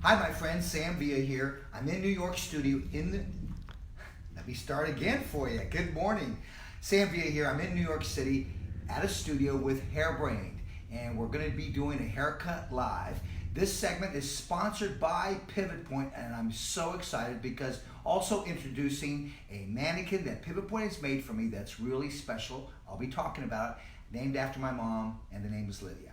Hi, my friend, Sam Villa here. I'm in New York studio let me start again for you. Good morning. Sam Villa here. I'm in New York City at a studio with Hairbrained, and we're going to be doing a haircut live. This segment is sponsored by Pivot Point, and I'm so excited because also introducing a mannequin that Pivot Point has made for me that's really special. I'll be talking about it, named after my mom, and the name is Lydia.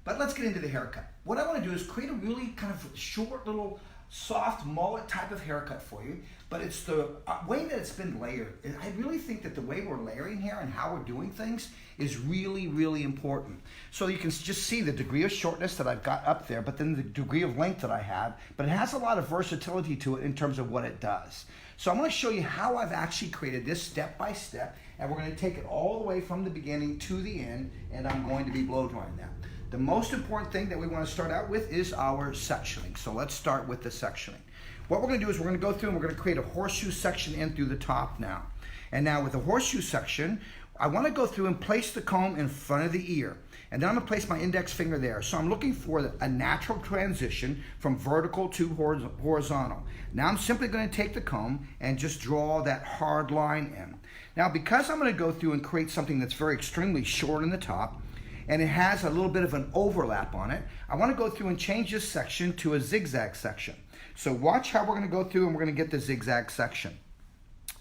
But let's get into the haircut. What I want to do is create a really kind of short little soft mullet type of haircut for you, but it's the way that it's been layered. I really think that the way we're layering hair and how we're doing things is really, really important. So you can just see the degree of shortness that I've got up there, but then the degree of length that I have, but it has a lot of versatility to it in terms of what it does. So I'm going to show you how I've actually created this step by step, and we're going to take it all the way from the beginning to the end, and I'm going to be blow drying that. The most important thing that we want to start out with is our sectioning. So let's start with the sectioning. What we're going to do is we're going to go through and we're going to create a horseshoe section in through the top now. And now with the horseshoe section, I want to go through and place the comb in front of the ear. And then I'm going to place my index finger there. So I'm looking for a natural transition from vertical to horizontal. Now I'm simply going to take the comb and just draw that hard line in. Now because I'm going to go through and create something that's very extremely short in the top, and it has a little bit of an overlap on it, I want to go through and change this section to a zigzag section. So watch how we're going to go through and we're going to get the zigzag section.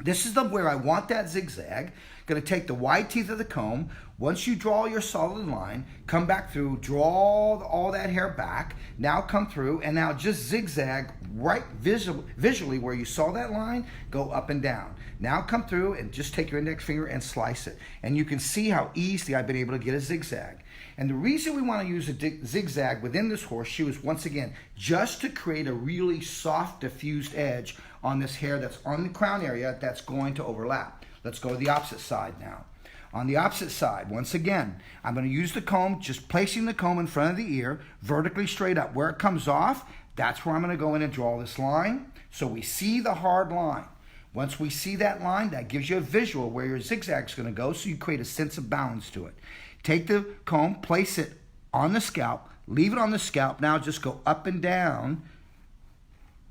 This is where I want that zigzag. Going to take the wide teeth of the comb. Once you draw your solid line, come back through, draw all that hair back. Now come through and now just zigzag right visually where you saw that line, go up and down. Now come through and just take your index finger and slice it. And you can see how easily I've been able to get a zigzag. And the reason we want to use a zigzag within this horseshoe is, once again, just to create a really soft diffused edge on this hair that's on the crown area that's going to overlap. Let's go to the opposite side now. On the opposite side, once again, I'm going to use the comb, just placing the comb in front of the ear, vertically straight up. Where it comes off, that's where I'm going to go in and draw this line. So we see the hard line. Once we see that line, that gives you a visual where your zigzag is going to go, so you create a sense of balance to it. Take the comb, place it on the scalp, leave it on the scalp. Now just go up and down,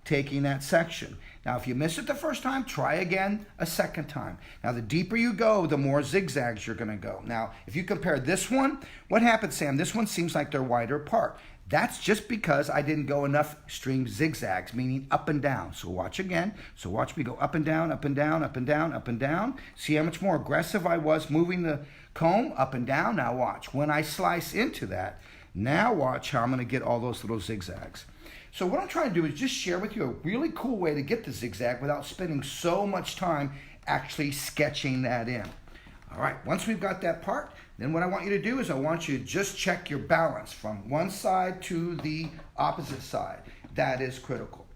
taking that section. Now, if you miss it the first time, try again a second time. Now, the deeper you go, the more zigzags you're going to go. Now, if you compare this one, what happens, Sam? This one seems like they're wider apart. That's just because I didn't go enough extreme zigzags, meaning up and down. So watch again. So watch me go up and down, up and down, up and down, up and down. See how much more aggressive I was moving the comb up and down? Now watch. When I slice into that, now watch how I'm going to get all those little zigzags. So what I'm trying to do is just share with you a really cool way to get the zigzag without spending so much time actually sketching that in. All right, once we've got that part, then what I want you to do is I want you to just check your balance from one side to the opposite side. That is critical.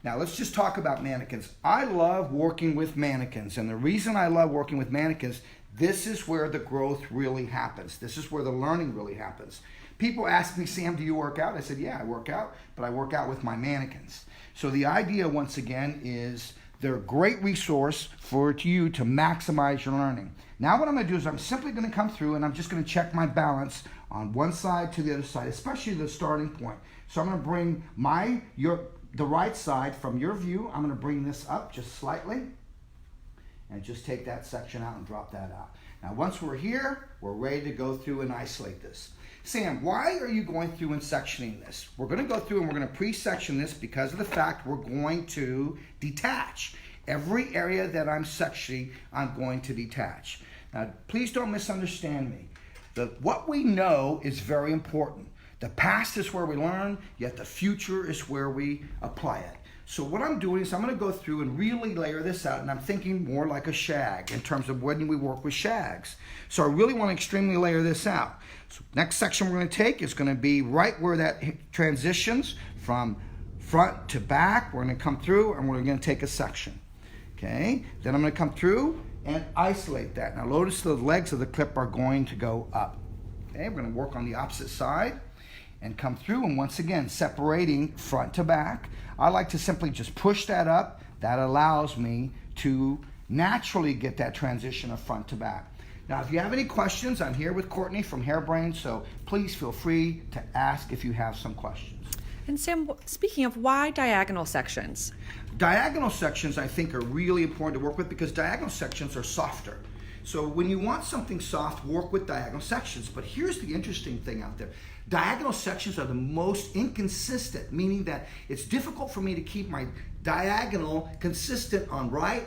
Now let's just talk about mannequins. I love working with mannequins, and the reason I love working with mannequins, this is where the growth really happens. This is where the learning really happens. People ask me, Sam, do you work out? I said, yeah, I work out, but I work out with my mannequins. So the idea, once again, is they're a great resource for you to maximize your learning. Now what I'm going to do is I'm simply going to come through and I'm just going to check my balance on one side to the other side, especially the starting point. So I'm going to bring the right side from your view. I'm going to bring this up just slightly and just take that section out and drop that out. Now once we're here, we're ready to go through and isolate this. Sam, why are you going through and sectioning this? We're going to go through and we're going to pre-section this because of the fact we're going to detach. Every area that I'm sectioning, I'm going to detach. Now, please don't misunderstand me. What we know is very important. The past is where we learn, yet the future is where we apply it. So what I'm doing is I'm going to go through and really layer this out, and I'm thinking more like a shag in terms of when we work with shags. So I really want to extremely layer this out. So next section we're going to take is going to be right where that transitions from front to back. We're going to come through and we're going to take a section. Okay, then I'm going to come through and isolate that. Now notice the legs of the clip are going to go up. Okay, we're going to work on the opposite side and come through, and once again separating front to back. I like to simply just push that up. That allows me to naturally get that transition of front to back. Now if you have any questions, I'm here with Courtney from Hairbrained, so please feel free to ask if you have some questions. And Sam, speaking of, why diagonal sections? Diagonal sections, I think, are really important to work with because diagonal sections are softer. So when you want something soft, work with diagonal sections. But here's the interesting thing out there. Diagonal sections are the most inconsistent, meaning that it's difficult for me to keep my diagonal consistent on right,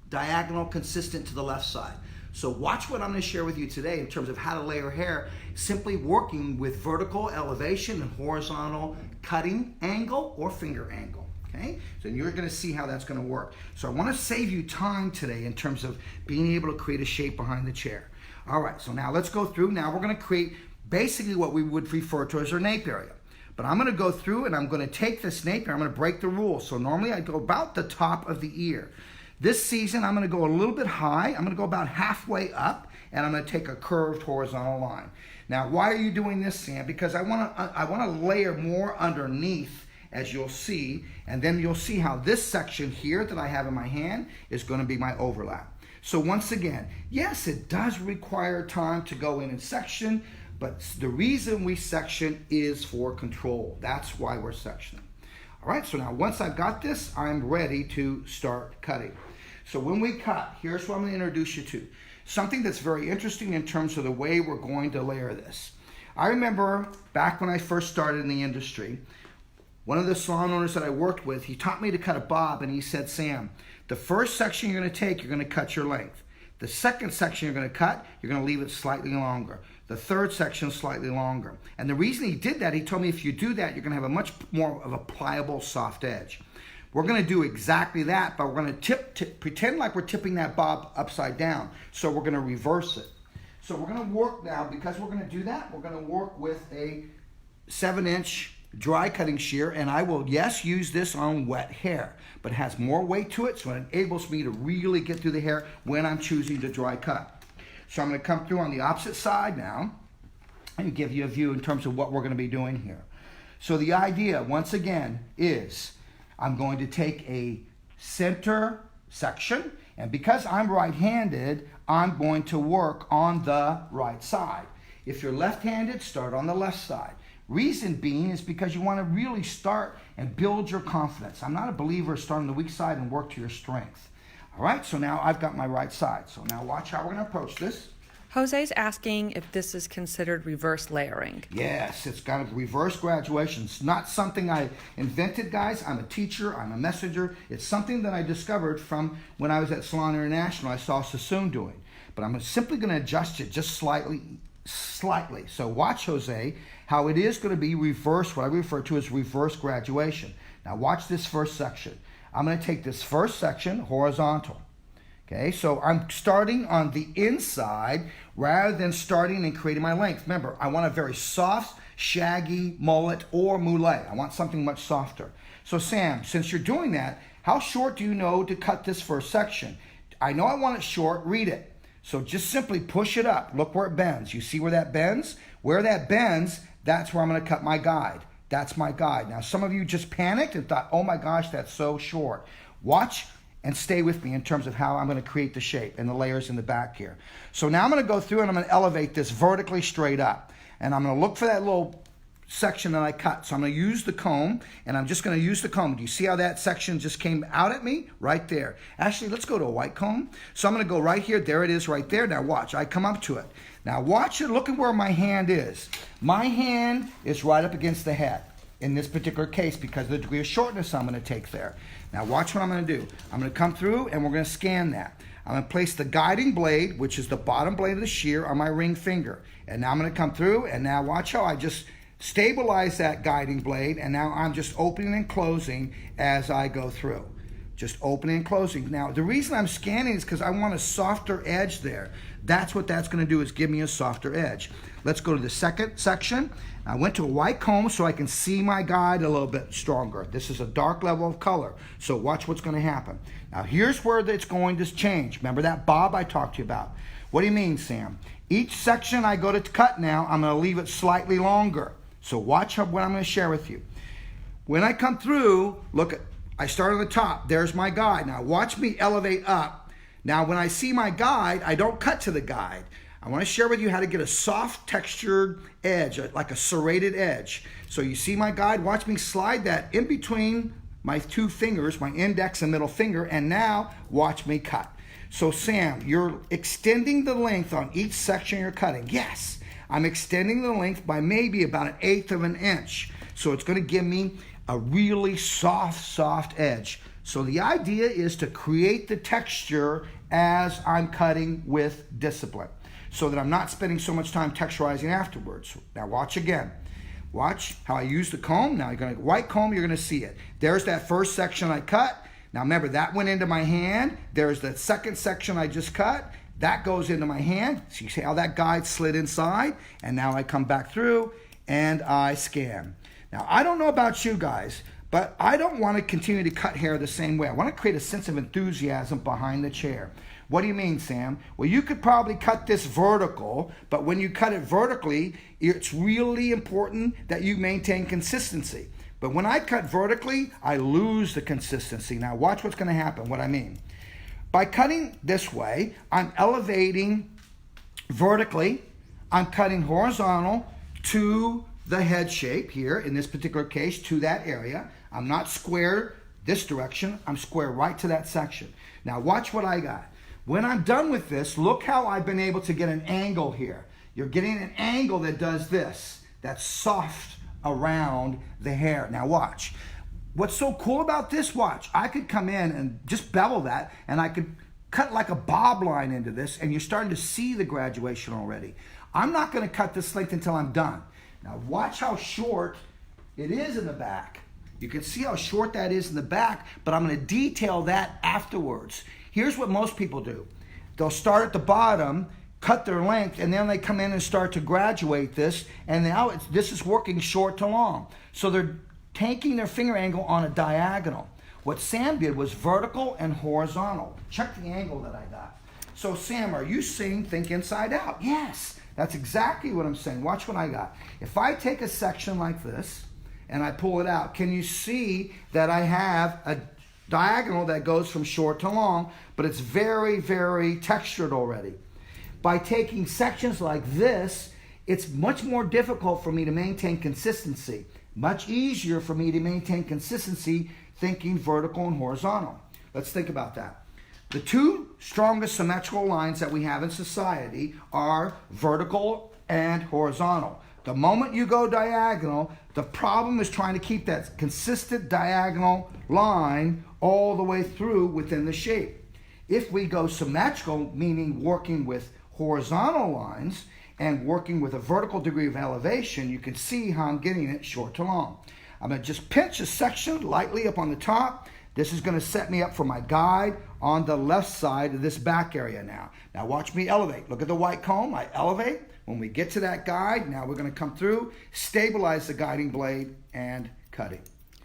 diagonal consistent to the left side. So watch what I'm going to share with you today in terms of how to layer hair, simply working with vertical elevation and horizontal cutting angle or finger angle. Okay, so you're going to see how that's going to work. So I want to save you time today in terms of being able to create a shape behind the chair. All right, so now let's go through. Now we're going to create basically what we would refer to as our nape area. But I'm going to go through and I'm going to take this nape area, I'm going to break the rules. So normally I go about the top of the ear. This season I'm going to go a little bit high. I'm going to go about halfway up and I'm going to take a curved horizontal line. Now why are you doing this, Sam? Because I want to layer more underneath, as you'll see, and then you'll see how this section here that I have in my hand is going to be my overlap. So once again, yes, it does require time to go in and section, but the reason we section is for control. That's why we're sectioning. All right, so now once I've got this, I'm ready to start cutting. So when we cut, here's what I'm going to introduce you to. Something that's very interesting in terms of the way we're going to layer this. I remember back when I first started in the industry, one of the salon owners that I worked with, he taught me to cut a bob, and he said, Sam, the first section you're going to take, you're going to cut your length. The second section you're going to cut, you're going to leave it slightly longer. The third section slightly longer. And the reason he did that, he told me if you do that, you're going to have a much more of a pliable, soft edge. We're going to do exactly that, but we're going to pretend like we're tipping that bob upside down. So we're going to reverse it. So we're going to work now, because we're going to do that, we're going to work with a 7-inch dry cutting shear, and I will, yes, use this on wet hair, but it has more weight to it, so it enables me to really get through the hair when I'm choosing to dry cut. So I'm going to come through on the opposite side now and give you a view in terms of what we're going to be doing here. So the idea, once again, is I'm going to take a center section, and because I'm right-handed, I'm going to work on the right side. If you're left-handed, start on the left side. Reason being is because you want to really start and build your confidence. I'm not a believer of starting the weak side and work to your strength. All right, so now I've got my right side. So now watch how we're going to approach this. Jose's asking if this is considered reverse layering. Yes, it's got a reverse graduation. It's not something I invented, guys. I'm a teacher. I'm a messenger. It's something that I discovered from when I was at Salon International. I saw Sassoon doing. But I'm simply going to adjust it just slightly. So watch, Jose, how it is going to be reverse, what I refer to as reverse graduation. Now watch this first section. I'm going to take this first section horizontal. Okay, so I'm starting on the inside rather than starting and creating my length. Remember, I want a very soft, shaggy mullet or moulet. I want something much softer. So Sam, since you're doing that, how short do you know to cut this first section? I know I want it short, read it. So just simply push it up. Look where it bends. You see where that bends? Where that bends, that's where I'm going to cut my guide. That's my guide. Now, some of you just panicked and thought, oh my gosh, that's so short. Watch and stay with me in terms of how I'm going to create the shape and the layers in the back here. So now I'm going to go through and I'm going to elevate this vertically straight up. And I'm going to look for that little section that I cut. So I'm going to use the comb, and I'm just going to use the comb. Do you see how that section just came out at me? Right there. Actually, let's go to a white comb. So I'm going to go right here. There it is right there. Now watch. I come up to it. Now watch it. Look at where my hand is. My hand is right up against the head in this particular case because of the degree of shortness I'm going to take there. Now watch what I'm going to do. I'm going to come through and we're going to scan that. I'm going to place the guiding blade, which is the bottom blade of the shear, on my ring finger. And now I'm going to come through, and now watch how I just stabilize that guiding blade, and now I'm just opening and closing as I go through. Just opening and closing. Now, the reason I'm scanning is because I want a softer edge there. That's what that's going to do, is give me a softer edge. Let's go to the second section. I went to a white comb so I can see my guide a little bit stronger. This is a dark level of color, so watch what's going to happen. Now, here's where it's going to change. Remember that bob I talked to you about? What do you mean, Sam? Each section I go to cut now, I'm going to leave it slightly longer. So watch what I'm going to share with you. When I come through, look, I start on the top. There's my guide. Now watch me elevate up. Now when I see my guide, I don't cut to the guide. I want to share with you how to get a soft textured edge, like a serrated edge. So you see my guide, watch me slide that in between my two fingers, my index and middle finger, and now watch me cut. So Sam, you're extending the length on each section you're cutting. Yes, I'm extending the length by maybe about 1/8 of an inch. So it's going to give me a really soft edge. So the idea is to create the texture as I'm cutting with discipline, so that I'm not spending so much time texturizing afterwards. Now watch again. Watch how I use the comb. Now you're going to white comb, you're going to see it. There's that first section I cut. Now remember, that went into my hand. There's the second section I just cut. That goes into my hand. So you see how that guide slid inside? And now I come back through and I scan. Now I don't know about you guys, but I don't want to continue to cut hair the same way. I want to create a sense of enthusiasm behind the chair. What do you mean, Sam? Well, you could probably cut this vertical, but when you cut it vertically, it's really important that you maintain consistency. But when I cut vertically, I lose the consistency. Now watch what's going to happen, what I mean. By cutting this way, I'm elevating vertically, I'm cutting horizontal to the head shape here, in this particular case, to that area. I'm not square this direction, I'm square right to that section. Now watch what I got. When I'm done with this, look how I've been able to get an angle here. You're getting an angle that does this, that's soft around the hair. Now watch. What's so cool about this, watch, I could come in and just bevel that, and I could cut like a bob line into this, and you're starting to see the graduation already. I'm not going to cut this length until I'm done. Now watch how short it is in the back. You can see how short that is in the back, but I'm going to detail that afterwards. Here's what most people do. They'll start at the bottom, cut their length, and then they come in and start to graduate this, and now this is working short to long. So they're taking their finger angle on a diagonal. What Sam did was vertical and horizontal. Check the angle that I got. So Sam, are you saying think inside out? Yes, that's exactly what I'm saying. Watch what I got. If I take a section like this and I pull it out, can you see that I have a diagonal that goes from short to long, but it's very, very textured already? By taking sections like this, it's much more difficult for me to maintain consistency. Much easier for me to maintain consistency thinking vertical and horizontal. Let's think about that. The two strongest symmetrical lines that we have in society are vertical and horizontal. The moment you go diagonal, the problem is trying to keep that consistent diagonal line all the way through within the shape. If we go symmetrical, meaning working with horizontal lines and working with a vertical degree of elevation, you can see how I'm getting it short to long. I'm going to just pinch a section lightly up on the top. This is going to set me up for my guide on the left side of this back area now. Now watch me elevate. Look at the white comb. I elevate. When we get to that guide, now we're going to come through, stabilize the guiding blade, and cut it.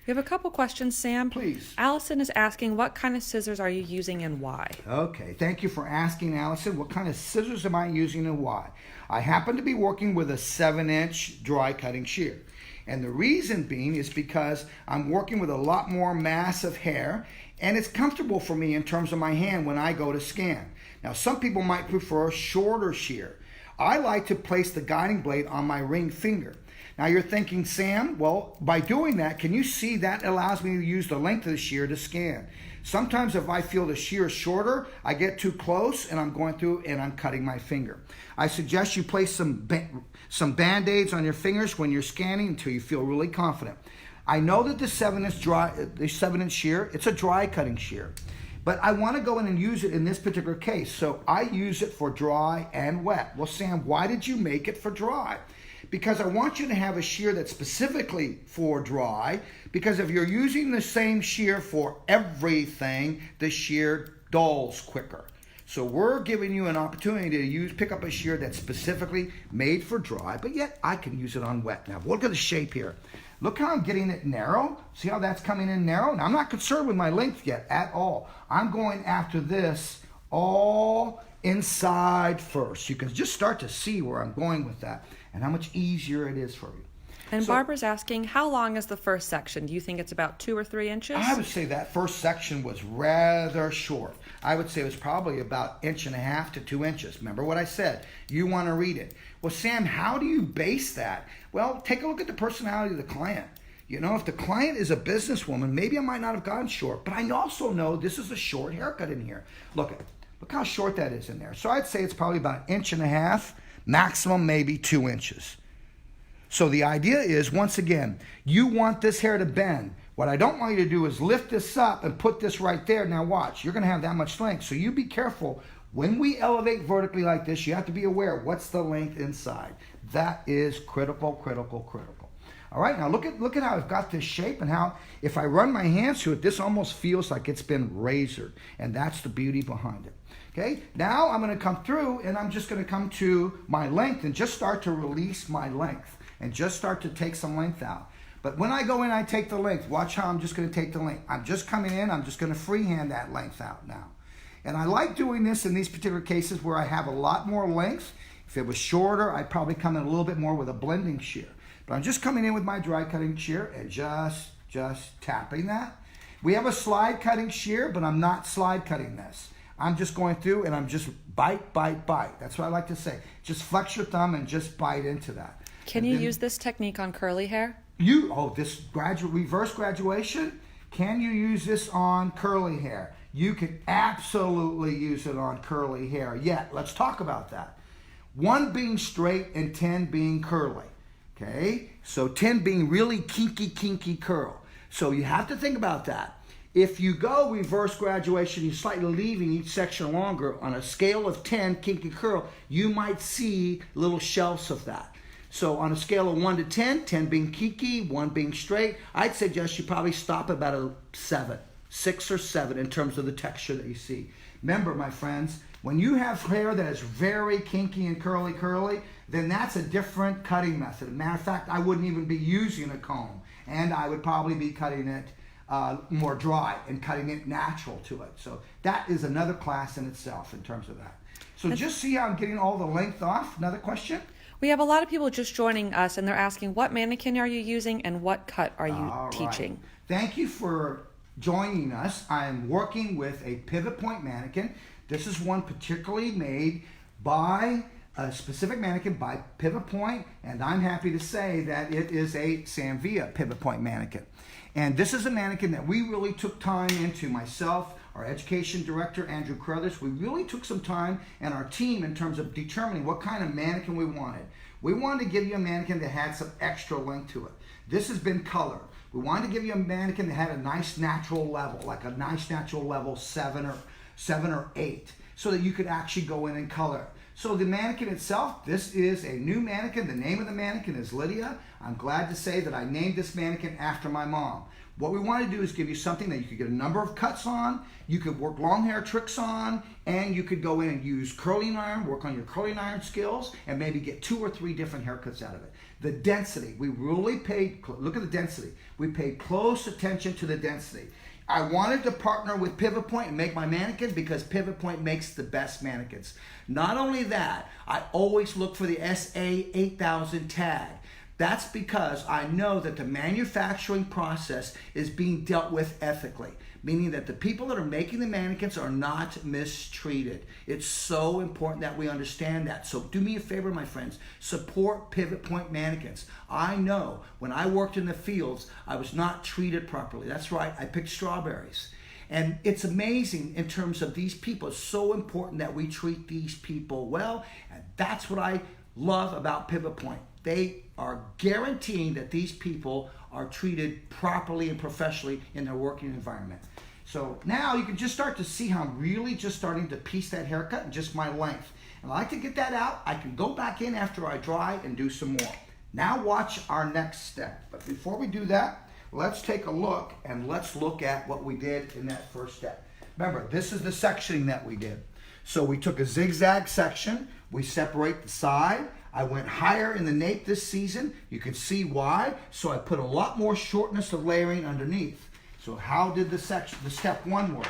We have a couple questions, Sam. Please. Allison is asking, what kind of scissors are you using and why? Okay, thank you for asking, Allison. What kind of scissors am I using and why? I happen to be working with a 7-inch dry cutting shear. And the reason being is because I'm working with a lot more mass of hair, and it's comfortable for me in terms of my hand when I go to scan. Now, some people might prefer a shorter shear. I like to place the guiding blade on my ring finger. Now you're thinking, Sam, well, by doing that, can you see that allows me to use the length of the shear to scan? Sometimes if I feel the shear is shorter, I get too close and I'm going through and I'm cutting my finger. I suggest you place some Band-Aids on your fingers when you're scanning until you feel really confident. I know that the 7-inch shear, it's a dry cutting shear. But I want to go in and use it in this particular case. So I use it for dry and wet. Well, Sam, why did you make it for dry? Because I want you to have a shear that's specifically for dry, because if you're using the same shear for everything, the shear dulls quicker. So we're giving you an opportunity to pick up a shear that's specifically made for dry, but yet I can use it on wet. Now look at the shape here. Look how I'm getting it narrow. See how that's coming in narrow? Now I'm not concerned with my length yet at all. I'm going after this all inside first. You can just start to see where I'm going with that and how much easier it is for you. And So Barbara's asking, how long is the first section? Do you think it's about 2 or 3 inches? I would say that first section was rather short. I would say it was probably about 1.5 to 2 inches. Remember what I said? You want to read it. Well, Sam, how do you base that? Well, take a look at the personality of the client. You know, if the client is a businesswoman, maybe I might not have gone short, but I also know this is a short haircut in here. Look how short that is in there. So I'd say it's probably about 1.5 inches, maximum maybe 2 inches. So the idea is, once again, you want this hair to bend. What I don't want you to do is lift this up and put this right there. Now watch, you're going to have that much length. So you be careful. When we elevate vertically like this, you have to be aware, what's the length inside? That is critical, critical, critical. All right, now look at how I've got this shape and how, if I run my hands through it, this almost feels like it's been razored. And that's the beauty behind it. Okay, now I'm going to come through and I'm just going to come to my length and just start to release my length and just start to take some length out. But when I go in, I take the length. Watch how I'm just going to take the length. I'm just coming in, I'm just going to freehand that length out now. And I like doing this in these particular cases where I have a lot more length. If it was shorter, I'd probably come in a little bit more with a blending shear. But I'm just coming in with my dry cutting shear and just tapping that. We have a slide cutting shear, but I'm not slide cutting this. I'm just going through and I'm just bite, bite, bite. That's what I like to say. Just flex your thumb and just bite into that. Can you use this technique on curly hair? This reverse graduation, can you use this on curly hair? You can absolutely use it on curly hair. Yeah, let's talk about that. 1 being straight and 10 being curly. Okay, so 10 being really kinky curl. So you have to think about that. If you go reverse graduation, you're slightly leaving each section longer. On a scale of 10 kinky curl, you might see little shelves of that. So on a scale of 1 to 10, 10 being kinky, 1 being straight, I'd suggest you probably stop at about a 7, 6 or 7 in terms of the texture that you see. Remember, my friends, when you have hair that is very kinky and curly, then that's a different cutting method. Matter of fact, I wouldn't even be using a comb, and I would probably be cutting it more dry and cutting it natural to it. So that is another class in itself in terms of that. So just see how I'm getting all the length off. Another question? We have a lot of people just joining us, and they're asking, what mannequin are you using and what cut are you teaching? Right. Thank you for joining us. I'm working with a pivot point mannequin. This is one particularly made by a specific mannequin by Pivot Point, and I'm happy to say that it is a Samvia Pivot Point mannequin. And this is a mannequin that we really took time into, myself, our education director, Andrew Carruthers. We really took some time, and our team, in terms of determining what kind of mannequin we wanted. We wanted to give you a mannequin that had some extra length to it. This has been colored. We wanted to give you a mannequin that had a nice natural level, like a nice natural level 7 or 8, so that you could actually go in and color. So the mannequin itself, this is a new mannequin. The name of the mannequin is Lydia. I'm glad to say that I named this mannequin after my mom. What we want to do is give you something that you could get a number of cuts on, you could work long hair tricks on, and you could go in and use curling iron, work on your curling iron skills, and maybe get 2 or 3 different haircuts out of it. The density, we really paid, look at the density. We paid close attention to the density. I wanted to partner with Pivot Point and make my mannequin because Pivot Point makes the best mannequins. Not only that, I always look for the SA8000 tag. That's because I know that the manufacturing process is being dealt with ethically, meaning that the people that are making the mannequins are not mistreated. It's so important that we understand that. So do me a favor, my friends, support Pivot Point mannequins. I know when I worked in the fields, I was not treated properly. That's right, I picked strawberries. And it's amazing in terms of these people. It's so important that we treat these people well, and that's what I love about Pivot Point. They are guaranteeing that these people are treated properly and professionally in their working environment. So now you can just start to see how I'm really just starting to piece that haircut and just my length. And I like to get that out. I can go back in after I dry and do some more. Now watch our next step. But before we do that, let's take a look and let's look at what we did in that first step. Remember, this is the sectioning that we did. So we took a zigzag section. We separate the side. I went higher in the nape this season. You can see why. So I put a lot more shortness of layering underneath. So how did the step 1 work?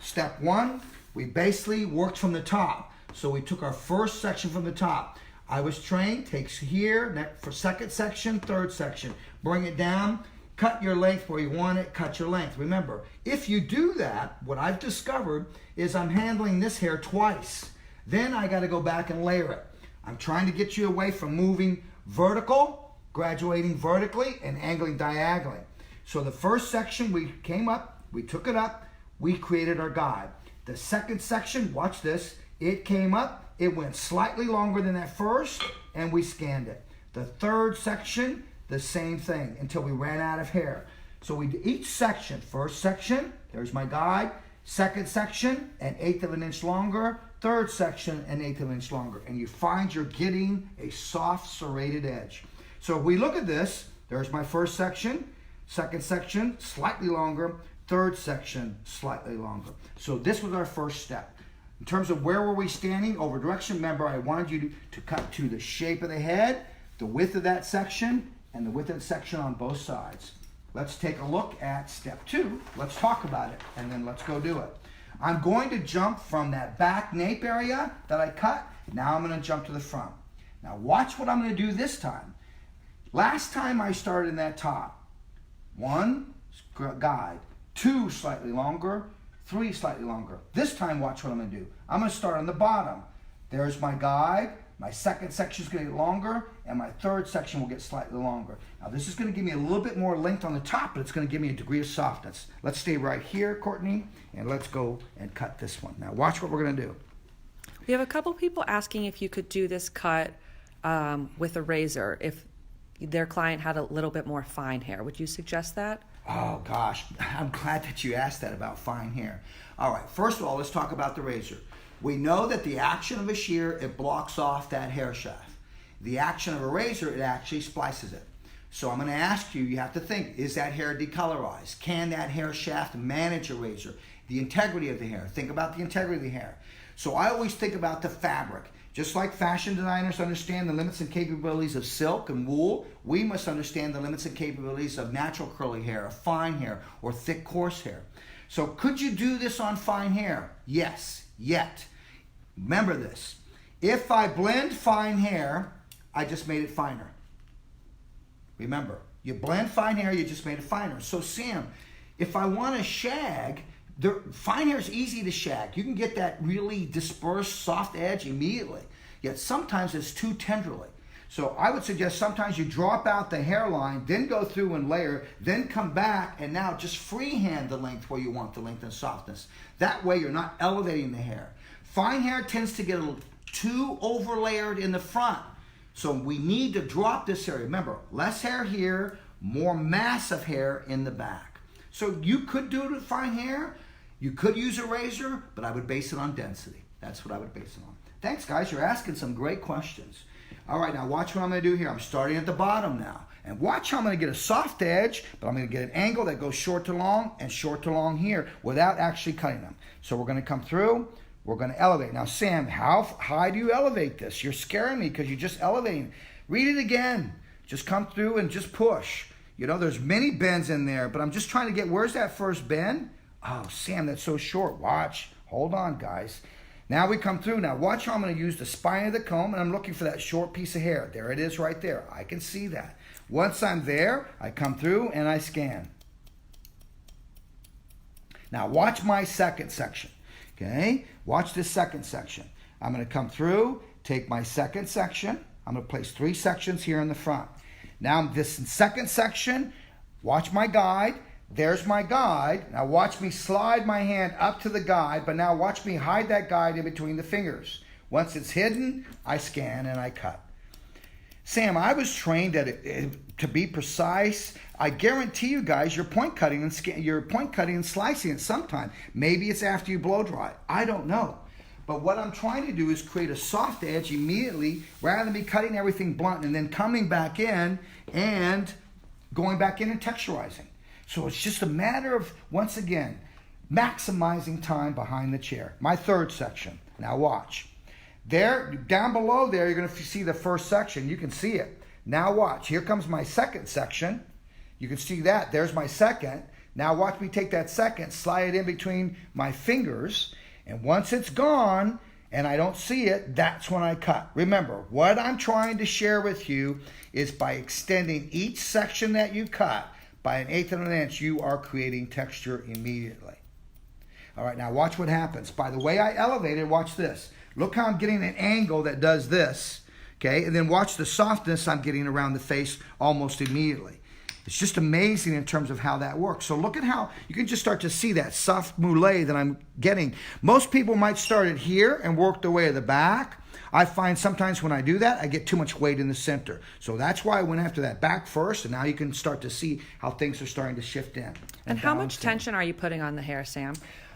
Step 1, we basically worked from the top. So we took our first section from the top. I was trained, takes here, for second section, third section. Bring it down, cut your length where you want it, cut your length. Remember, if you do that, what I've discovered is I'm handling this hair twice. Then I got to go back and layer it. I'm trying to get you away from moving vertical, graduating vertically, and angling diagonally. So the first section, we came up, we took it up, we created our guide. The second section, watch this, it came up, it went slightly longer than that first, and we scanned it. The third section, the same thing, until we ran out of hair. So we each section, first section, there's my guide, second section, 1/8 of an inch longer, third section, 1/8 of an inch longer, and you find you're getting a soft serrated edge. So if we look at this, there's my first section, second section, slightly longer, third section, slightly longer. So this was our first step. In terms of where were we standing, over direction, remember I wanted you to cut to the shape of the head, the width of that section, and the width of the section on both sides. Let's take a look at step 2. Let's talk about it, and then let's go do it. I'm going to jump from that back nape area that I cut. Now I'm going to jump to the front. Now watch what I'm going to do this time. Last time I started in that top. 1, guide. 2, slightly longer. 3, slightly longer. This time, watch what I'm going to do. I'm going to start on the bottom. There's my guide. My second section is going to get longer, and my third section will get slightly longer. Now, this is going to give me a little bit more length on the top, but it's going to give me a degree of softness. Let's stay right here, Courtney, and let's go and cut this one. Now, watch what we're going to do. We have a couple people asking if you could do this cut with a razor if their client had a little bit more fine hair. Would you suggest that? Oh, gosh. I'm glad that you asked that about fine hair. All right, first of all, let's talk about the razor. We know that the action of a shear, it blocks off that hair shaft. The action of a razor, it actually splices it. So I'm going to ask you, you have to think, is that hair decolorized? Can that hair shaft manage a razor? The integrity of the hair. Think about the integrity of the hair. So I always think about the fabric. Just like fashion designers understand the limits and capabilities of silk and wool, we must understand the limits and capabilities of natural curly hair, of fine hair, or thick coarse hair. So could you do this on fine hair? Yes, yet. Remember this. If I blend fine hair, I just made it finer. Remember, you blend fine hair, you just made it finer. So Sam, if I want to shag, fine hair is easy to shag. You can get that really dispersed, soft edge immediately. Yet sometimes it's too tenderly. So I would suggest sometimes you drop out the hairline, then go through and layer, then come back and now just freehand the length where you want the length and softness. That way you're not elevating the hair. Fine hair tends to get a little too overlayered in the front. So we need to drop this area. Remember, less hair here, more mass of hair in the back. So you could do it with fine hair. You could use a razor, but I would base it on density. That's what I would base it on. Thanks, guys. You're asking some great questions. All right, now watch what I'm going to do here. I'm starting at the bottom now. And watch how I'm going to get a soft edge, but I'm going to get an angle that goes short to long and short to long here without actually cutting them. So we're going to come through. We're going to elevate. Now, Sam, how high do you elevate this? You're scaring me because you're just elevating. Read it again. Just come through and just push. You know, there's many bends in there, but I'm just trying to get, where's that first bend? Oh, Sam, that's so short. Watch. Hold on, guys. Now we come through. Now watch how I'm going to use the spine of the comb, and I'm looking for that short piece of hair. There it is right there. I can see that. Once I'm there, I come through and I scan. Now watch my second section. Okay? Watch this second section. I'm going to come through, take my second section. I'm going to place 3 sections here in the front. Now this second section, watch my guide. There's my guide. Now watch me slide my hand up to the guide, but now watch me hide that guide in between the fingers. Once it's hidden, I scan and I cut. Sam, I was trained to be precise. I guarantee you guys, you're point cutting and slicing it sometime. Maybe it's after you blow dry. I don't know. But what I'm trying to do is create a soft edge immediately rather than me cutting everything blunt and then coming back in and going back in and texturizing. So it's just a matter of, once again, maximizing time behind the chair. My third section. Now watch. There, down below there, you're going to see the first section. You can see it. Now watch. Here comes my second section. You can see that. There's my second. Now watch me take that second, slide it in between my fingers. And once it's gone, and I don't see it, that's when I cut. Remember, what I'm trying to share with you is by extending each section that you cut by 1/8 of an inch, you are creating texture immediately. All right, now watch what happens. By the way I elevated, watch this. Look how I'm getting an angle that does this, okay? And then watch the softness I'm getting around the face almost immediately. It's just amazing in terms of how that works. So look at how you can just start to see that soft moulet that I'm getting. Most people might start it here and work their way to the back. I find sometimes when I do that, I get too much weight in the center. So that's why I went after that back first, and now you can start to see how things are starting to shift in. And how much tension are you putting on the hair, Sam?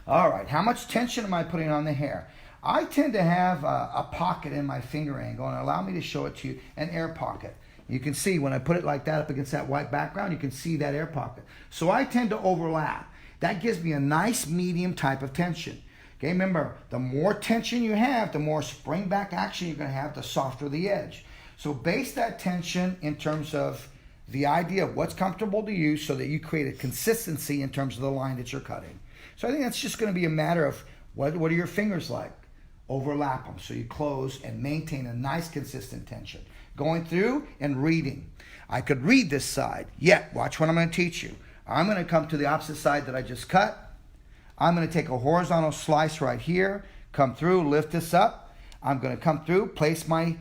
All right, how much tension am I putting on the hair? I tend to have a pocket in my finger angle, and allow me to show it to you, an air pocket. You can see when I put it like that up against that white background, you can see that air pocket. So I tend to overlap. That gives me a nice medium type of tension. Okay, remember, the more tension you have, the more spring back action you're going to have, the softer the edge. So base that tension in terms of the idea of what's comfortable to you so that you create a consistency in terms of the line that you're cutting. So I think that's just going to be a matter of what are your fingers like? Overlap them so you close and maintain a nice consistent tension. Going through and reading. I could read this side. Yet, watch what I'm going to teach you. I'm going to come to the opposite side that I just cut. I'm going to take a horizontal slice right here, come through, lift this up. I'm going to come through, place my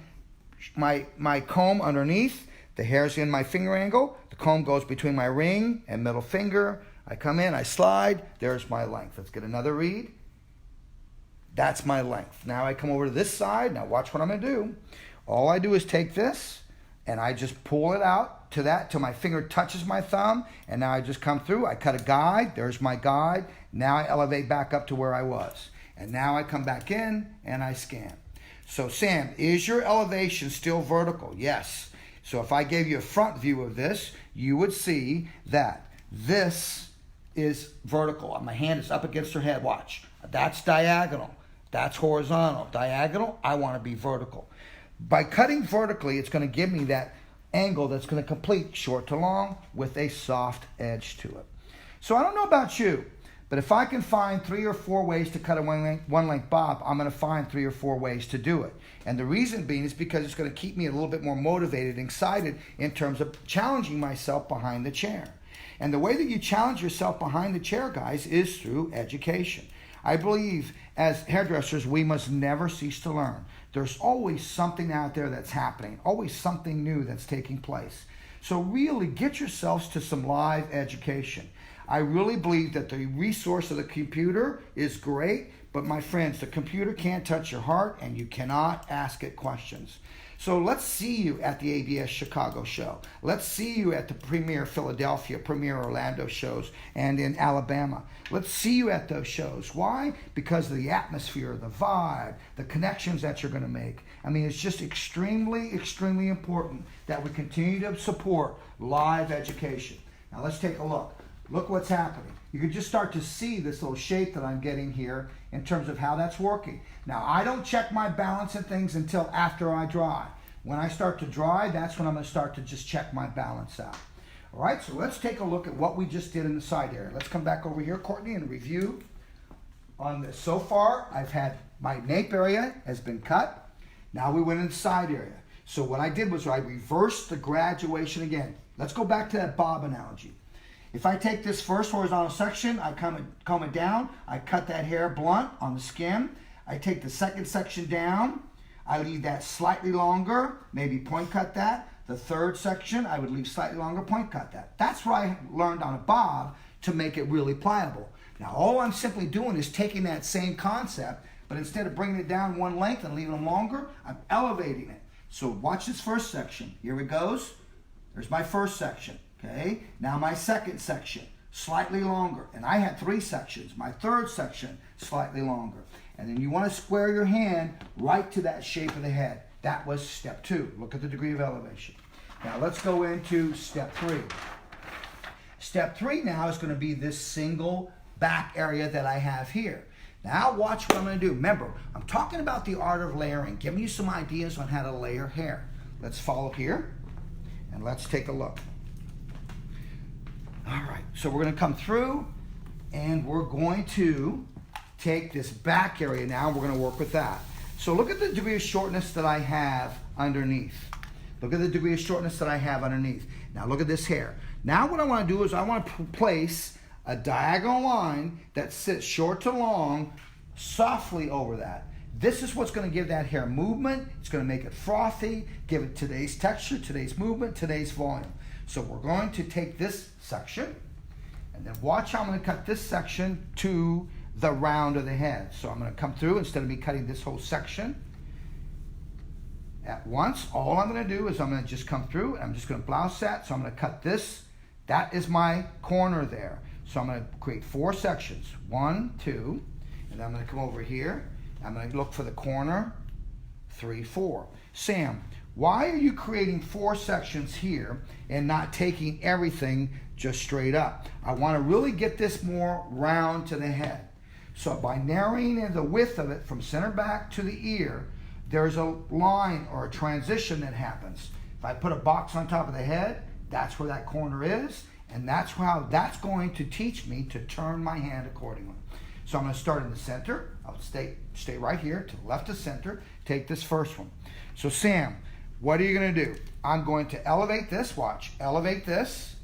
comb underneath. The hair's in my finger angle. The comb goes between my ring and middle finger. I come in, I slide. There's my length. Let's get another read. That's my length. Now I come over to this side. Now watch what I'm going to do. All I do is take this and I just pull it out to that till my finger touches my thumb, and now I just come through. I cut a guide. There's my guide. Now I elevate back up to where I was, and now I come back in and I scan. So Sam, is your elevation still vertical? Yes. So if I gave you a front view of this, you would see that this is vertical. My hand is up against her head. Watch. That's diagonal. That's horizontal. Diagonal, I want to be vertical. By cutting vertically, it's going to give me that angle that's going to complete short to long with a soft edge to it. So I don't know about you, but if I can find 3 or 4 ways to cut a one length bob, I'm going to find 3 or 4 ways to do it. And the reason being is because it's going to keep me a little bit more motivated and excited in terms of challenging myself behind the chair. And the way that you challenge yourself behind the chair, guys, is through education. I believe as hairdressers, we must never cease to learn. There's always something out there that's happening, always something new that's taking place. So really get yourselves to some live education. I really believe that the resource of the computer is great, but my friends, the computer can't touch your heart and you cannot ask it questions. So let's see you at the ABS Chicago show. Let's see you at the Premier Philadelphia, Premier Orlando shows, and in Alabama. Let's see you at those shows. Why? Because of the atmosphere, the vibe, the connections that you're going to make. I mean, it's just extremely, extremely important that we continue to support live education. Now let's take a look. Look what's happening. You can just start to see this little shape that I'm getting here in terms of how that's working. Now, I don't check my balance and things until after I dry. When I start to dry, that's when I'm going to start to just check my balance out. All right, so let's take a look at what we just did in the side area. Let's come back over here, Courtney, and review on this. So far, I've had my nape area has been cut. Now we went in the side area. So what I did was I reversed the graduation again. Let's go back to that bob analogy. If I take this first horizontal section, I comb it down, I cut that hair blunt on the skin. I take the second section down, I leave that slightly longer, maybe point cut that. The third section, I would leave slightly longer, point cut that. That's what I learned on a bob to make it really pliable. Now all I'm simply doing is taking that same concept, but instead of bringing it down one length and leaving them longer, I'm elevating it. So watch this first section. Here it goes. There's my first section. Okay, now my second section, slightly longer. And I had 3 sections. My third section, slightly longer. And then you want to square your hand right to that shape of the head. That was step 2. Look at the degree of elevation. Now let's go into step 3. Step 3 now is going to be this single back area that I have here. Now watch what I'm going to do. Remember, I'm talking about the art of layering, giving you some ideas on how to layer hair. Let's follow here and let's take a look. All right, so we're going to come through and we're going to take this back area now and we're going to work with that. So look at the degree of shortness that I have underneath. Look at the degree of shortness that I have underneath. Now look at this hair. Now what I want to do is I want to place a diagonal line that sits short to long softly over that. This is what's going to give that hair movement. It's going to make it frothy, give it today's texture, today's movement, today's volume. So we're going to take this section, and then watch how I'm going to cut this section to the round of the head. So I'm going to come through, instead of me cutting this whole section at once, all I'm going to do is I'm going to just come through, and I'm just going to blouse that. So I'm going to cut this. That is my corner there. So I'm going to create 4 sections. 1, 2, and then I'm going to come over here. I'm going to look for the corner. 3, 4. Sam, why are you creating 4 sections here and not taking everything just straight up? I want to really get this more round to the head. So by narrowing in the width of it from center back to the ear, there's a line or a transition that happens. If I put a box on top of the head, that's where that corner is, and that's how that's going to teach me to turn my hand accordingly. So I'm going to start in the center. I'll stay right here to the left of center. Take this first one. So Sam, what are you going to do? I'm going to elevate this. Watch. Elevate this.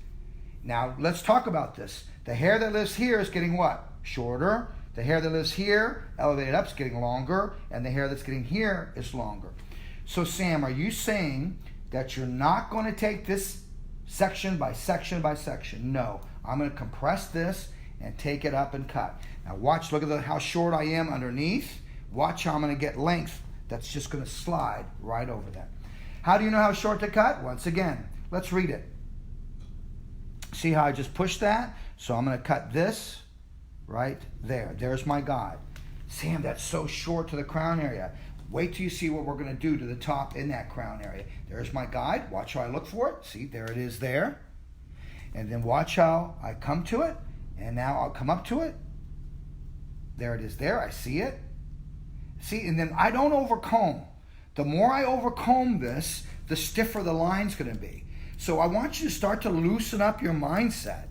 Now let's talk about this. The hair that lives here is getting what? Shorter. The hair that lives here, elevated up, is getting longer, and the hair that's getting here is longer. So Sam, are you saying that you're not going to take this section by section by section? No. I'm going to compress this and take it up and cut. Now watch, look at how short I am underneath. Watch how I'm going to get length that's just going to slide right over that. How do you know how short to cut? Once again, let's read it. See how I just pushed that? So I'm going to cut this right there. There's my guide. Sam, that's so short to the crown area. Wait till you see what we're going to do to the top in that crown area. There's my guide. Watch how I look for it. See, there it is there. And then watch how I come to it. And now I'll come up to it. There it is there. I see it. See, and then I don't overcomb. The more I overcomb this, the stiffer the line's going to be. So I want you to start to loosen up your mindset.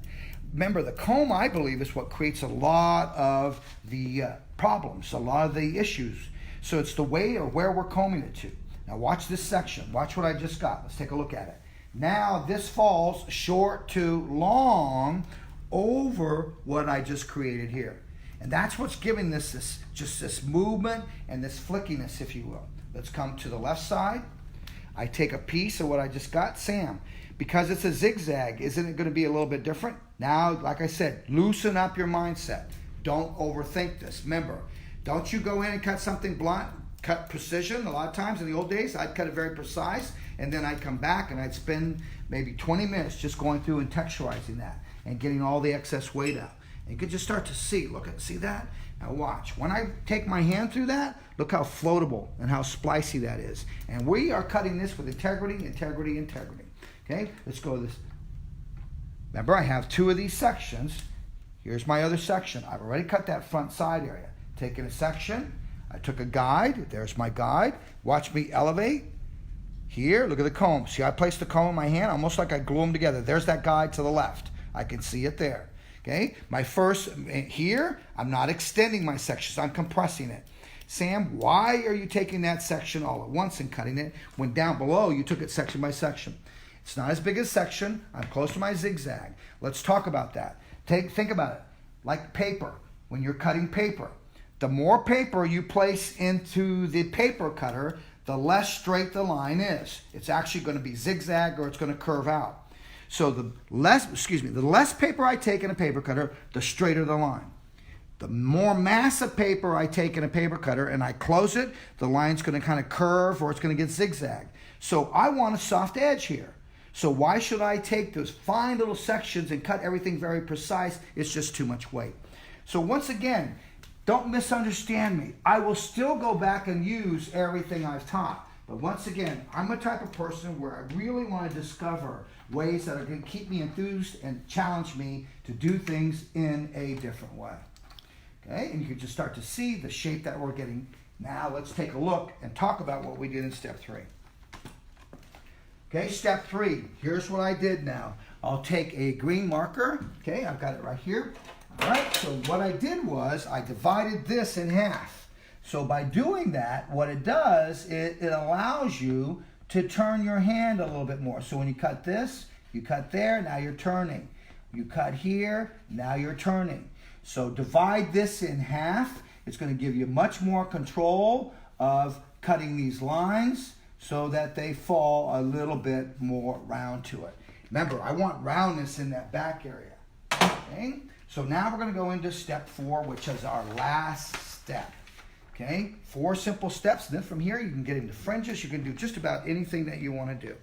Remember, the comb, I believe, is what creates a lot of the problems, a lot of the issues. So it's the way or where we're combing it to. Now watch this section. Watch what I just got. Let's take a look at it. Now this falls short to long over what I just created here. And that's what's giving this just this movement and this flickiness, if you will. Let's come to the left side. I take a piece of what I just got. Sam, because it's a zigzag, isn't it going to be a little bit different? Now, like I said, loosen up your mindset. Don't overthink this. Remember, don't you go in and cut something blunt, cut precision. A lot of times in the old days, I'd cut it very precise, and then I'd come back and I'd spend maybe 20 minutes just going through and texturizing that and getting all the excess weight out. And you could just start to see, see that? Now watch. When I take my hand through that, look how floatable and how splicey that is. And we are cutting this with integrity, integrity, integrity. Okay, let's go to this. Remember, I have 2 of these sections. Here's my other section. I've already cut that front side area. Taking a section, I took a guide. There's my guide. Watch me elevate. Here, look at the comb. See, I placed the comb in my hand, almost like I glue them together. There's that guide to the left. I can see it there. Okay, my first, here, I'm not extending my sections. I'm compressing it. Sam, why are you taking that section all at once and cutting it when down below you took it section by section? It's not as big a section. I'm close to my zigzag. Let's talk about that. Think about it. Like paper, when you're cutting paper. The more paper you place into the paper cutter, the less straight the line is. It's actually going to be zigzag or it's going to curve out. So the less paper I take in a paper cutter, the straighter the line. The more mass of paper I take in a paper cutter and I close it, the line's going to kind of curve or it's going to get zigzag. So I want a soft edge here. So why should I take those fine little sections and cut everything very precise? It's just too much weight. So once again, don't misunderstand me. I will still go back and use everything I've taught. But once again, I'm a type of person where I really want to discover ways that are going to keep me enthused and challenge me to do things in a different way. Okay, and you can just start to see the shape that we're getting. Now let's take a look and talk about what we did in step 3. Okay, step 3. Here's what I did now. I'll take a green marker. Okay, I've got it right here. All right, so what I did was I divided this in half. So by doing that, what it does, it allows you to turn your hand a little bit more. So when you cut this, you cut there, now you're turning. You cut here, now you're turning. So divide this in half. It's going to give you much more control of cutting these lines so that they fall a little bit more round to it. Remember, I want roundness in that back area. Okay? So now we're going to go into step 4, which is our last step. Okay? 4 simple steps. And then from here, you can get into fringes. You can do just about anything that you want to do.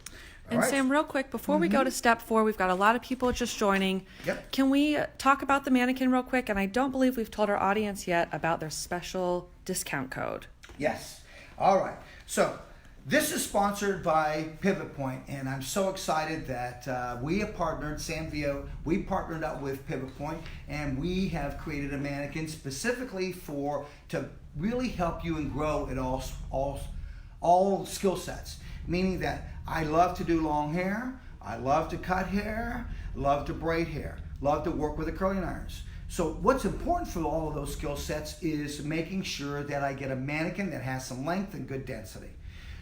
All And right? Sam, real quick, before we go to step 4, we've got a lot of people just joining. Yep. Can we talk about the mannequin real quick? And I don't believe we've told our audience yet about their special discount code. Yes. All right. So this is sponsored by Pivot Point, and I'm so excited that we have partnered, Sam Via, we partnered up with Pivot Point, and we have created a mannequin specifically to really help you and grow in all skill sets. Meaning that I love to do long hair, I love to cut hair, love to braid hair, love to work with the curling irons. So what's important for all of those skill sets is making sure that I get a mannequin that has some length and good density.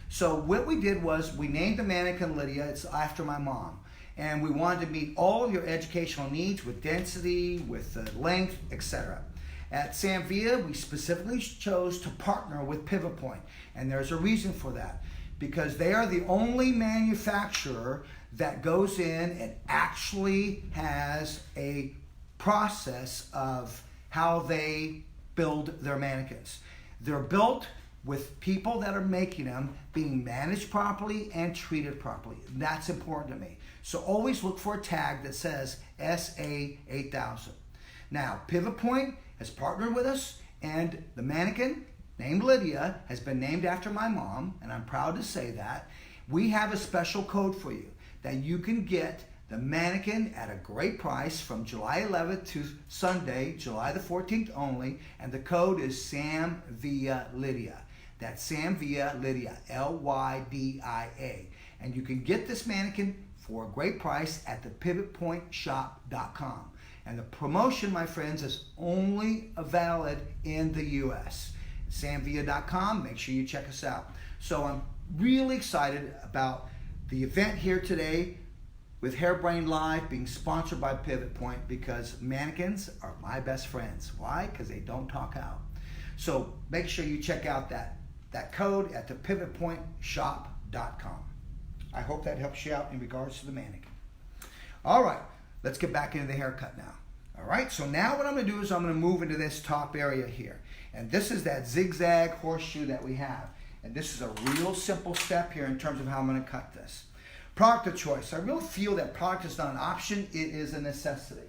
So what we did was we named the mannequin Lydia. It's after my mom. And we wanted to meet all of your educational needs with density, with length, etc. At Sam Via, we specifically chose to partner with Pivot Point. And there's a reason for that. Because they are the only manufacturer that goes in and actually has a process of how they build their mannequins. They're built with people that are making them being managed properly and treated properly. That's important to me. So always look for a tag that says SA8000. Now, Pivot Point has partnered with us, and the mannequin named Lydia has been named after my mom, and I'm proud to say that. We have a special code for you that you can get the mannequin at a great price from July 11th to Sunday, July the 14th only, and the code is Sam Via Lydia. That's Sam Via Lydia, Lydia. And you can get this mannequin for a great price at thepivotpointshop.com. And the promotion, my friends, is only valid in the U.S. samvia.com. Make sure you check us out. So I'm really excited about the event here today with Hairbrained Live being sponsored by Pivot Point, because mannequins are my best friends. Why? Because they don't talk out. So make sure you check out that code at thepivotpointshop.com. I hope that helps you out in regards to the mannequin. All right, let's get back into the haircut now. All right, so now what I'm going to do is I'm going to move into this top area here. And this is that zigzag horseshoe that we have. And this is a real simple step here in terms of how I'm going to cut this. Product of choice. I really feel that product is not an option, it is a necessity.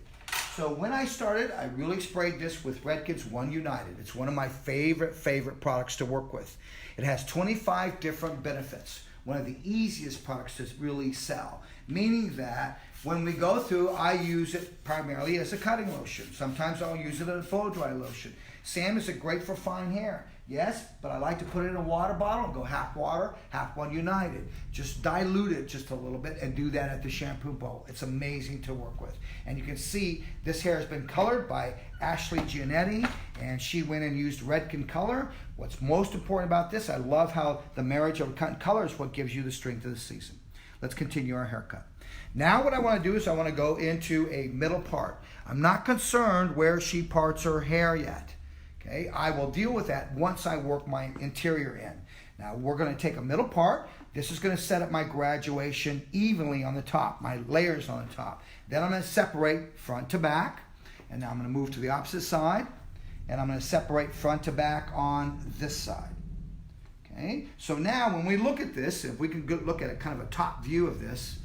So when I started, I really sprayed this with Redken's One United. It's one of my favorite products to work with. It has 25 different benefits. One of the easiest products to really sell. Meaning that when we go through, I use it primarily as a cutting lotion. Sometimes I'll use it as a blow dry lotion. Sam is great for fine hair. Yes, but I like to put it in a water bottle and go half water, half One United. Just dilute it just a little bit and do that at the shampoo bowl. It's amazing to work with. And you can see this hair has been colored by Ashley Giannetti, and she went and used Redken color. What's most important about this, I love how the marriage of color is what gives you the strength of the season. Let's continue our haircut. Now what I want to do is I want to go into a middle part. I'm not concerned where she parts her hair yet. Okay, I will deal with that once I work my interior in. Now we're going to take a middle part. This is going to set up my graduation evenly on the top, my layers on the top. Then I'm going to separate front to back. And now I'm going to move to the opposite side. And I'm going to separate front to back on this side. Okay, so now when we look at this, if we can look at a kind of a top view of this,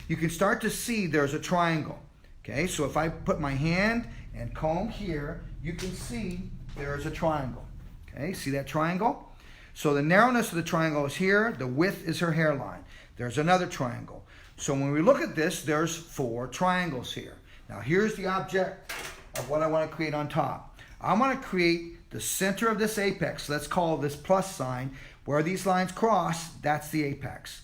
you can start to see there's a triangle. Okay, so if I put my hand and comb here, you can see there's a triangle. Okay, see that triangle? So the narrowness of the triangle is here, the width is her hairline. There's another triangle. So when we look at this, there's 4 triangles here. Now here's the object of what I want to create on top. I want to create the center of this apex. Let's call this plus sign. Where these lines cross, that's the apex.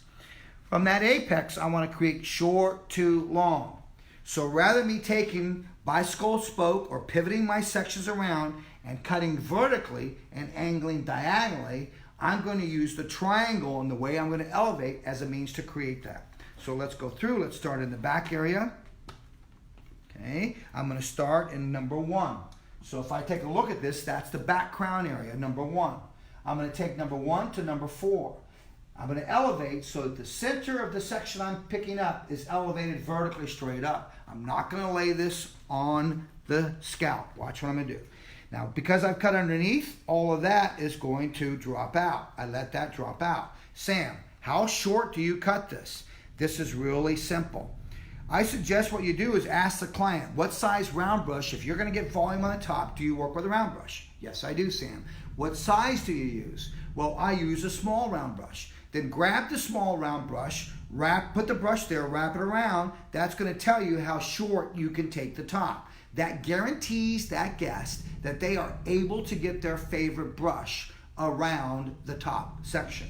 From that apex, I want to create short to long. So rather than me taking bicycle spoke or pivoting my sections around and cutting vertically and angling diagonally, I'm going to use the triangle and the way I'm going to elevate as a means to create that. So let's go through. Let's start in the back area. Okay, I'm going to start in number 1. So if I take a look at this, that's the back crown area, number 1. I'm going to take number 1 to number 4. I'm going to elevate so that the center of the section I'm picking up is elevated vertically straight up. I'm not going to lay this on the scalp. Watch what I'm going to do. Now, because I've cut underneath, all of that is going to drop out. I let that drop out. Sam, how short do you cut this? This is really simple. I suggest what you do is ask the client, what size round brush, if you're going to get volume on the top, do you work with a round brush? Yes, I do, Sam. What size do you use? Well, I use a small round brush. Then grab the small round brush, put the brush there, wrap it around. That's going to tell you how short you can take the top. That guarantees that guest that they are able to get their favorite brush around the top section.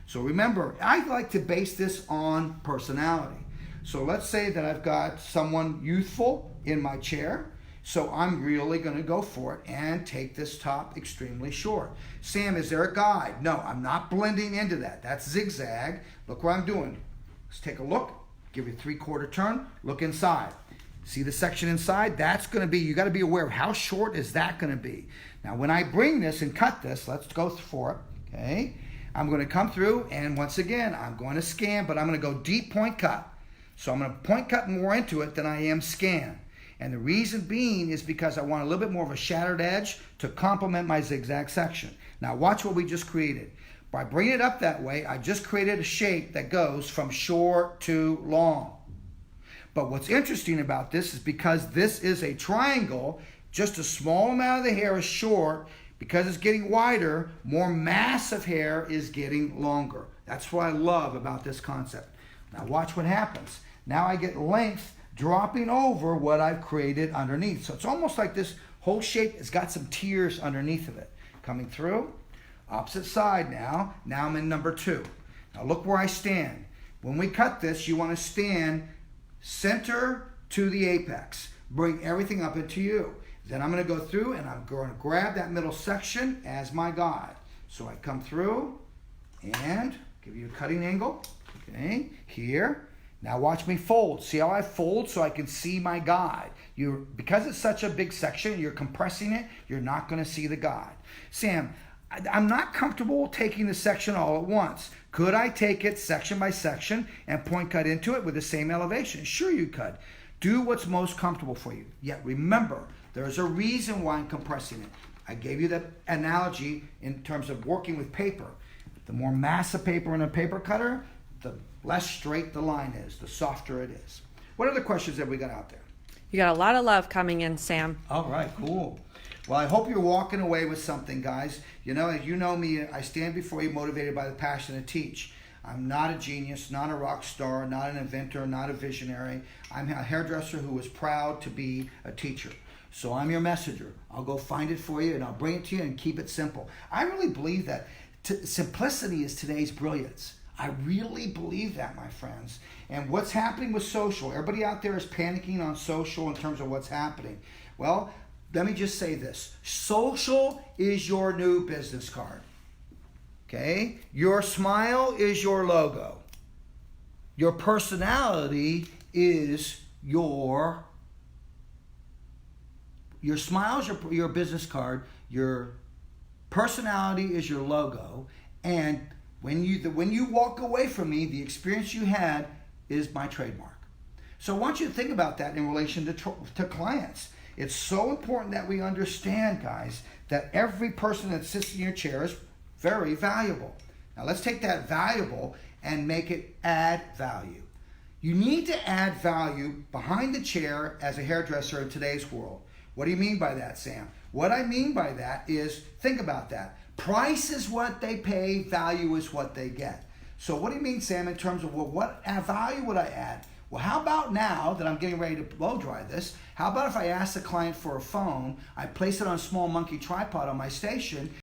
So remember, I like to base this on personality. So let's say that I've got someone youthful in my chair. So I'm really going to go for it and take this top extremely short. Sam, is there a guide? No, I'm not blending into that. That's zigzag. Look what I'm doing. Let's take a look. Give you a 3/4 turn. Look inside. See the section inside? That's going to be, you got to be aware of how short is that going to be. Now, when I bring this and cut this, let's go for it. Okay. I'm going to come through and once again, I'm going to scan, but I'm going to go deep point cut. So I'm going to point cut more into it than I am scan. And the reason being is because I want a little bit more of a shattered edge to complement my zigzag section. Now watch what we just created. By bringing it up that way, I just created a shape that goes from short to long. But what's interesting about this is because this is a triangle, just a small amount of the hair is short. Because it's getting wider, more mass of hair is getting longer. That's what I love about this concept. Now watch what happens. Now I get length dropping over what I've created underneath. So it's almost like this whole shape has got some tiers underneath of it. Coming through, opposite side now. Now I'm in number 2. Now look where I stand. When we cut this, you want to stand center to the apex. Bring everything up into you. Then I'm going to go through and I'm going to grab that middle section as my guide. So I come through and give you a cutting angle. Okay, here. Now watch me fold. See how I fold so I can see my guide. Because it's such a big section, you're compressing it, you're not going to see the guide. Sam, I'm not comfortable taking the section all at once. Could I take it section by section and point cut into it with the same elevation? Sure you could. Do what's most comfortable for you. Yet remember, there's a reason why I'm compressing it. I gave you that analogy in terms of working with paper. The more mass of paper in a paper cutter, the less straight the line is, the softer it is. What other questions have we got out there? You got a lot of love coming in, Sam. All right, cool. Well, I hope you're walking away with something, guys. You know me, I stand before you motivated by the passion to teach. I'm not a genius, not a rock star, not an inventor, not a visionary. I'm a hairdresser who is proud to be a teacher. So I'm your messenger. I'll go find it for you and I'll bring it to you and keep it simple. I really believe that simplicity is today's brilliance. I really believe that, my friends. And what's happening with social, everybody out there is panicking on social in terms of what's happening. Well, let me just say this. Social is your new business card. Okay? Your smile is your logo. Your personality is your smile is your business card. Your personality is your logo. And when you walk away from me, the experience you had is my trademark. So I want you to think about that in relation to clients. It's so important that we understand, guys, that every person that sits in your chair is very valuable. Now let's take that valuable and make it add value. You need to add value behind the chair as a hairdresser in today's world. What do you mean by that, Sam? What I mean by that is, think about that. Price is what they pay, value is what they get. So what do you mean, Sam, in terms of, well, what value would I add? Well, how about now that I'm getting ready to blow dry this, how about if I ask the client for a phone, I place it on a small monkey tripod on my station,